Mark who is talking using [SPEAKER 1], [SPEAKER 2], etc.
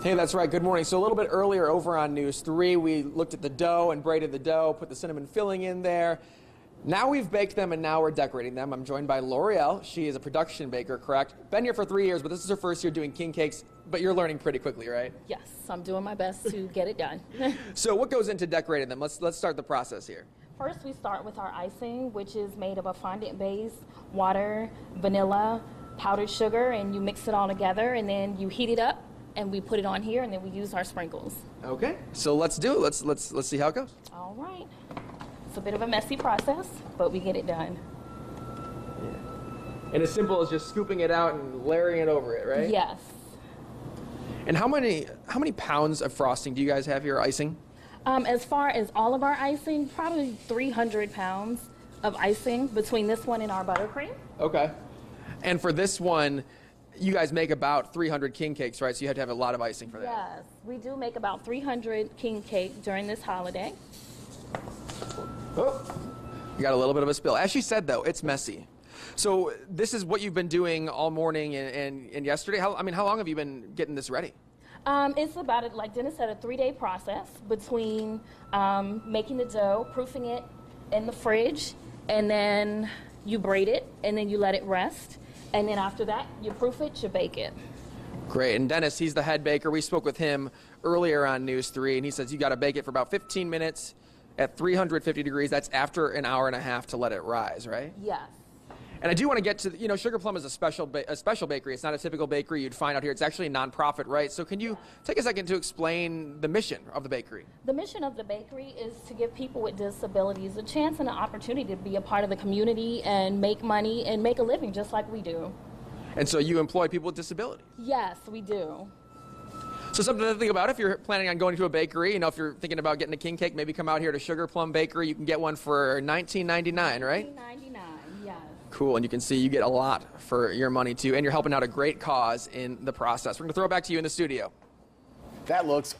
[SPEAKER 1] Hey, that's right. Good morning. So a little bit earlier over on News 3, we looked at the dough and braided the dough, put the cinnamon filling in there. Now we've baked them and now we're decorating them. I'm joined by L'Oreal. She is a production baker, correct? Been here for 3 years, but this is her first year doing king cakes, but you're learning pretty quickly, right?
[SPEAKER 2] Yes, I'm doing my best to get it done.
[SPEAKER 1] So what goes into decorating them? Let's start the process here.
[SPEAKER 2] First, we start with our icing, which is made of a fondant base, water, vanilla, powdered sugar, and you mix it all together, and then you heat it up, and we put it on here, and then we use our sprinkles. Okay,
[SPEAKER 1] so let's do it. Let's see how it goes.
[SPEAKER 2] All right. It's a bit of a messy process, but we get it done.
[SPEAKER 1] Yeah. And as simple as just scooping it out and layering it over it, right?
[SPEAKER 2] Yes.
[SPEAKER 1] And how many pounds of frosting do you guys have here, icing?
[SPEAKER 2] As far as all of our icing, probably 300 pounds of icing between this one and our buttercream.
[SPEAKER 1] Okay. And for this one, you guys make about 300 king cakes, right? So you have to have a lot of icing for that.
[SPEAKER 2] Yes, we do make about 300 king cake during this holiday.
[SPEAKER 1] Oh, you got a little bit of a spill. As she said, though, it's messy. So this is what you've been doing all morning and yesterday? How long have you been getting this ready?
[SPEAKER 2] It's about, like Dennis said, a 3-day process between making the dough, proofing it in the fridge, and then you braid it, and then you let it rest. And then after that, you proof it, you bake it.
[SPEAKER 1] Great. And Dennis, he's the head baker. We spoke with him earlier on News 3, and he says you got to bake it for about 15 minutes at 350 degrees. That's after an hour and a half to let it rise, right?
[SPEAKER 2] Yes.
[SPEAKER 1] And I do want to get to, Sugar Plum is a special bakery. It's not a typical bakery you'd find out here. It's actually a nonprofit, right? So can you take a second to explain the mission of the bakery?
[SPEAKER 2] The mission of the bakery is to give people with disabilities a chance and an opportunity to be a part of the community and make money and make a living just like we do.
[SPEAKER 1] And so you employ people with disabilities?
[SPEAKER 2] Yes, we do.
[SPEAKER 1] So something to think about if you're planning on going to a bakery. If you're thinking about getting a king cake, maybe come out here to Sugar Plum Bakery. You can get one for $19.99, right?
[SPEAKER 2] $19.99, yes.
[SPEAKER 1] Cool, and you can see you get a lot for your money too, and you're helping out a great cause in the process. We're going to throw it back to you in the studio.
[SPEAKER 3] That looks